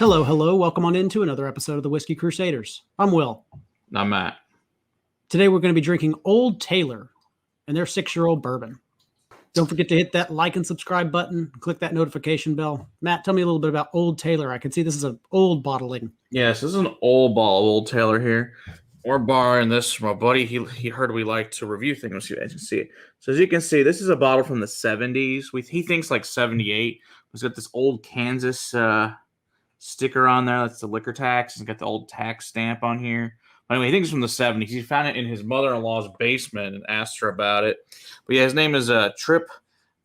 Hello, hello. Welcome on into another episode of the Whiskey Crusaders. I'm Will. I'm Matt. Today we're going to be drinking Old Taylor and their 6-year-old bourbon. Don't forget to hit that like and subscribe button. Click that notification bell. Matt, tell me a little bit about Old Taylor. I can see this is an old bottling. Yes, this is an old bottle of Old Taylor here. We're borrowing this from a buddy. He heard we like to review things. Let's see if you guys can see it. So as you can see, this is a bottle from the 70s. He thinks like 78. It's got this old Kansas sticker on there. That's the liquor tax. It's got the old tax stamp on here. But anyway, he thinks it's from the 70s. He found it in his mother-in-law's basement and asked her about it. But yeah, his name is Trip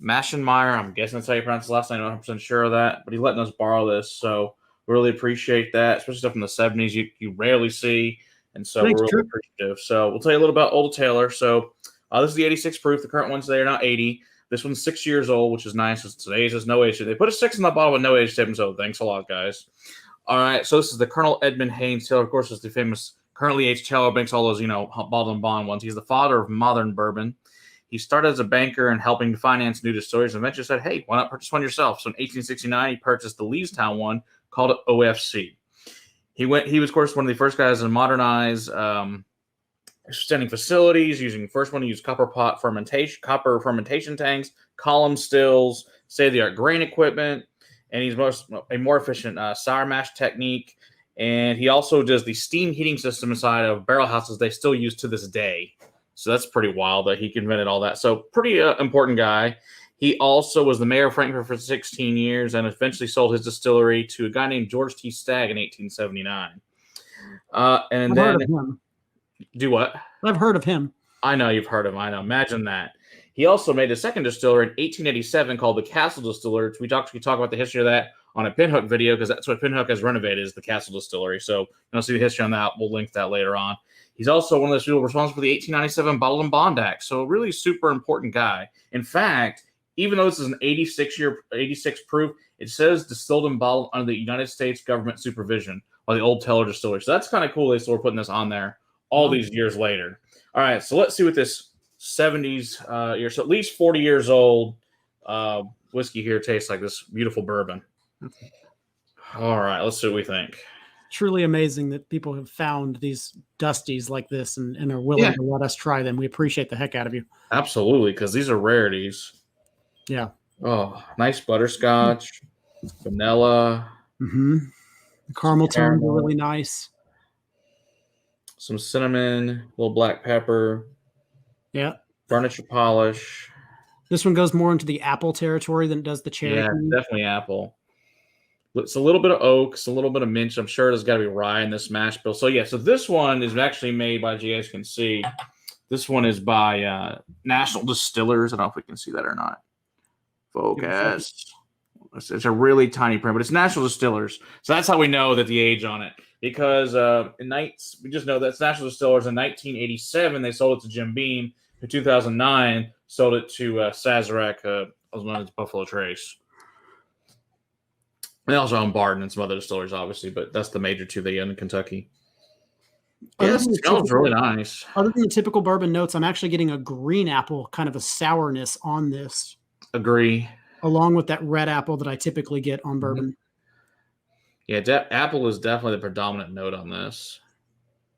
Maschmeyer. I'm guessing that's how you pronounce the last name. I'm not 100% sure of that. But he's letting us borrow this. So we really appreciate that, especially stuff from the 70s you rarely see. And so we're really appreciative. So we'll tell you a little about Old Taylor. So this is the 86 proof. The current ones today are now 80. This one's 6 years old, which is nice. Today's is no age tip. They put a 6 in the bottle with no age tip, so thanks a lot, guys. All right, so this is the Colonel Edmund Haynes Taylor. Of course, is the famous currently aged Taylor, makes all those, bottled and bond ones. He's the father of modern bourbon. He started as a banker and helping to finance new distilleries and eventually said, hey, why not purchase one yourself? So in 1869, he purchased the Leestown one, called it OFC. He was, of course, one of the first guys to modernize extending facilities, using first one to use copper fermentation tanks, column stills, state-of-the-art grain equipment, and he's a more efficient sour mash technique. And he also does the steam heating system inside of barrel houses they still use to this day. So that's pretty wild that he invented all that. So pretty important guy. He also was the mayor of Frankfort for 16 years and eventually sold his distillery to a guy named George T. Stagg in 1879. And then do what? I've heard of him. I know you've heard of him. I know. Imagine that. He also made a second distiller in 1887 called the Castle Distiller. We talk about the history of that on a Pinhook video because that's what Pinhook has renovated is the Castle Distillery. So you'll see the history on that. We'll link that later on. He's also one of those people responsible for the 1897 Bottled and Bond Act. So a really super important guy. In fact, even though this is an 86 proof, it says distilled and bottled under the United States government supervision by the Old Taylor Distillery. So that's kind of cool. They still are putting this on there all these years later. All right, so let's see what this 70s year, so at least 40 years old whiskey here tastes like, this beautiful bourbon. All right, let's see what we think. Truly amazing that people have found these dusties like this and are willing to let us try them. We appreciate the heck out of you. Absolutely, because these are rarities. Yeah. Oh, nice butterscotch, vanilla. Mm-hmm. The caramel tones are really nice. Some cinnamon, a little black pepper. Yeah. Furniture polish. This one goes more into the apple territory than it does the cherry. Yeah, definitely apple. It's a little bit of oak, it's a little bit of mint. I'm sure there's got to be rye in this mash bill. So yeah, so this one is actually made by, as you guys can see, this one is by National Distillers. I don't know if we can see that or not. Focus. It's a really tiny print, but it's National Distillers. So that's how we know that the age on it. Because we just know that's National Distillers. In 1987, they sold it to Jim Beam. In 2009, sold it to Sazerac, also known as Buffalo Trace. They also own Barton and some other distilleries, obviously, but that's the major two they own in Kentucky. Yeah, it smells really nice. Other than the typical bourbon notes, I'm actually getting a green apple, kind of a sourness on this. Agree. Along with that red apple that I typically get on bourbon. Yeah, apple is definitely the predominant note on this.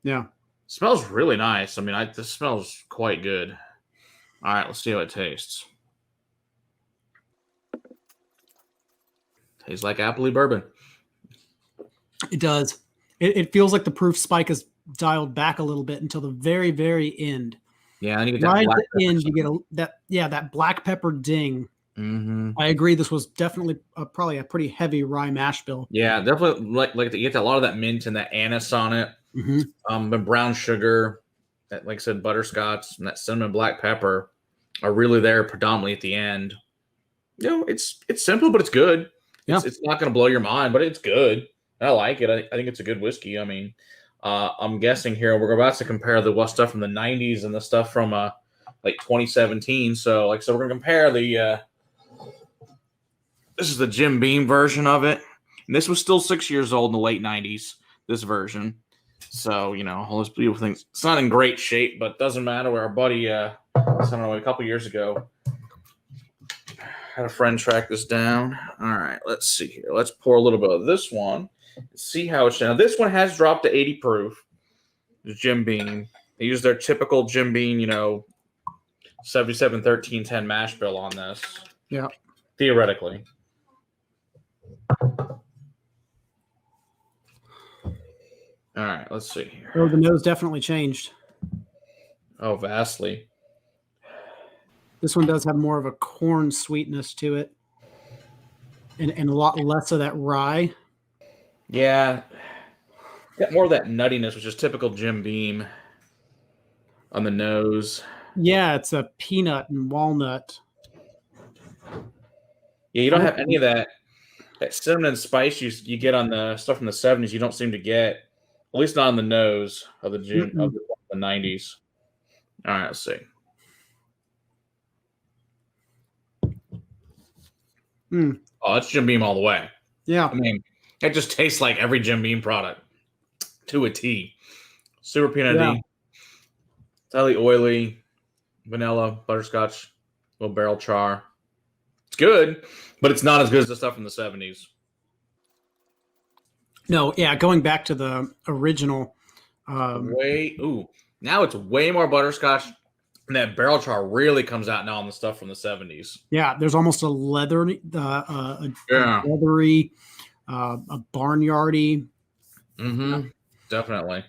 Yeah. Smells really nice. I mean, this smells quite good. All right, let's see how it tastes. Tastes like Appley Bourbon. It does. It feels like the proof spike is dialed back a little bit until the very, very end. Yeah, and you get right at the end, you get that black pepper ding. Mm-hmm. I agree. This was definitely probably a pretty heavy rye mash bill. Yeah, definitely like you get a lot of that mint and that anise on it. Mm-hmm. The brown sugar, that, like I said, butterscotch and that cinnamon black pepper are really there predominantly at the end. It's simple, but it's good. Yeah. It's not going to blow your mind, but it's good. I like it. I think it's a good whiskey. I mean, I'm guessing here we're about to compare the stuff from the 90s and the stuff from like 2017. So we're going to compare the. This is the Jim Beam version of it. And this was still 6 years old in the late 90s, this version. So, all those beautiful things. It's not in great shape, but doesn't matter. Where our buddy, I don't know, a couple years ago, had a friend track this down. All right, let's see here. Let's pour a little bit of this one. See how it's now. This one has dropped to 80 proof. The Jim Beam. They use their typical Jim Beam, 77, 13, 10 mash bill on this. Yeah. Theoretically. All right, let's see here. Oh, the nose definitely changed. Oh, vastly. This one does have more of a corn sweetness to it, and a lot less of that rye. Yeah. Got more of that nuttiness, which is typical Jim Beam on the nose. Yeah, it's a peanut and walnut. Yeah, you don't have any of that cinnamon and spice you get on the stuff from the 70s. You don't seem to get, at least not on the nose of the of the 90s. All right, let's see. Oh, it's Jim Beam all the way. Yeah. I mean, it just tastes like every Jim Beam product to a T. Super peanutty, slightly oily, vanilla, butterscotch, little barrel char. It's good, but it's not as good as the stuff from the 70s. No, yeah, going back to the original. Now it's way more butterscotch, and that barrel char really comes out now on the stuff from the 70s. Yeah, there's almost a leathery, a leathery, a barnyardy. Mm-hmm. Definitely.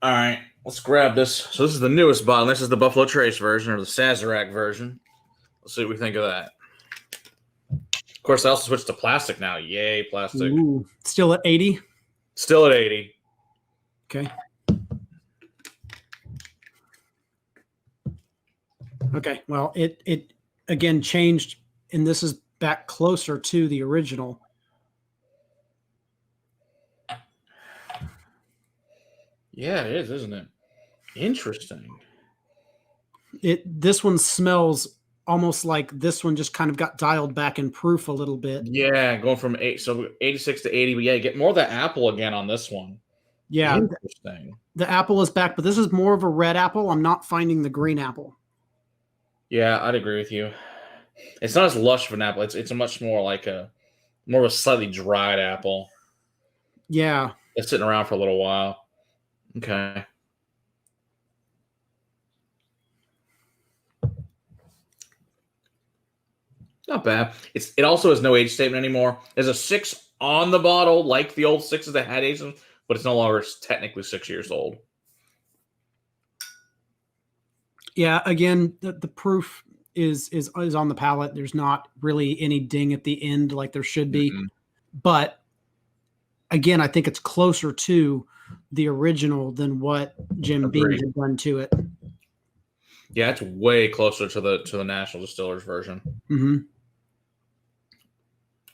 All right, let's grab this. So this is the newest bottle. This is the Buffalo Trace version, or the Sazerac version. Let's see what we think of that. Of course, I also switched to plastic now. Yay, plastic. Ooh, still at 80? Still at 80. Okay. Okay, well, it again changed, and this is back closer to the original. Yeah, it is, isn't it? Interesting. This one smells almost like this one just kind of got dialed back in proof a little bit. Yeah, going from 86 to 80, but yeah, you get more of the apple again on this one. Yeah. Interesting. The apple is back, but this is more of a red apple. I'm not finding the green apple. Yeah, I'd agree with you. It's not as lush of an apple. It's a much more like more of a slightly dried apple. Yeah. It's sitting around for a little while. Okay. Not bad. It also has no age statement anymore. There's a 6 on the bottle, like the old 6s that had age, but it's no longer technically 6 years old. Yeah, again, the proof is on the palate. There's not really any ding at the end like there should be. Mm-hmm. But again, I think it's closer to the original than what Jim Beam had done to it. Yeah, it's way closer to the National Distillers version. Mm-hmm.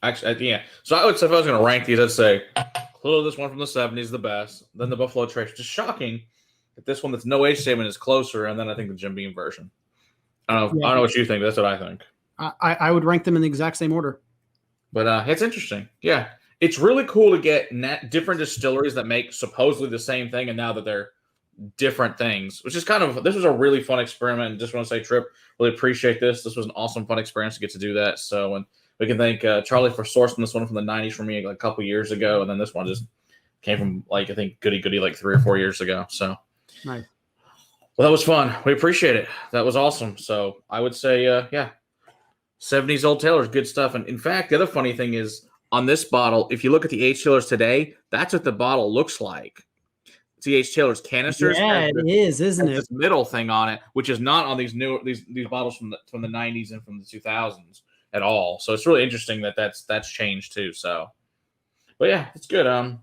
Actually, yeah. So I would say if I was going to rank these, I'd say clearly this one from the 70s the best. Then the Buffalo Trace. Just shocking that this one that's no age statement is closer, and then I think the Jim Beam version. I don't know what you think, but that's what I think. I would rank them in the exact same order. But it's interesting. Yeah. It's really cool to get different distilleries that make supposedly the same thing, and now that they're different things, which is this was a really fun experiment. And just want to say, Trip, really appreciate this. This was an awesome, fun experience to get to do that. So, and we can thank Charlie for sourcing this one from the 90s for me a couple years ago. And then this one just came from, I think, goody 3 or 4 years ago. So, nice. Well, that was fun. We appreciate it. That was awesome. So I would say, 70s Old Tailors, good stuff. And in fact, the other funny thing is on this bottle, if you look at the H. Taylors today, that's what the bottle looks like. It's the H. Taylors canisters. Yeah, it is, isn't it? This middle thing on it, which is not on these bottles from the 90s and from the 2000s at all. So it's really interesting that's changed too. So, but yeah, it's good. I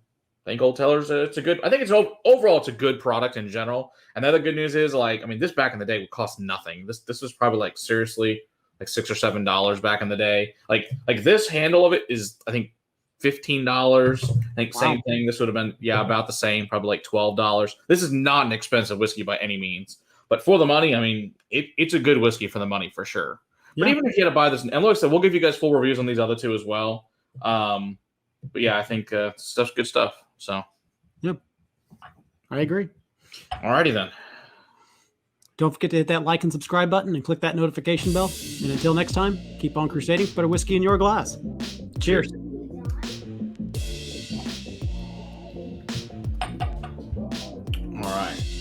think Old Tailors, it's a good. I think overall it's a good product in general. And the other good news is, this back in the day would cost nothing. This was probably seriously $6 or $7 back in the day. Like this handle of it is, I think, $15. I think same thing. This would have been about the same, probably $12. This is not an expensive whiskey by any means, but for the money, it's a good whiskey for the money for sure. Yeah. But even if you had to buy this, and like I said, we'll give you guys full reviews on these other two as well. But yeah, I think stuff's good stuff. So, yep, I agree. Alrighty then. Don't forget to hit that like and subscribe button and click that notification bell. And until next time, keep on crusading for better whiskey in your glass. Cheers. right.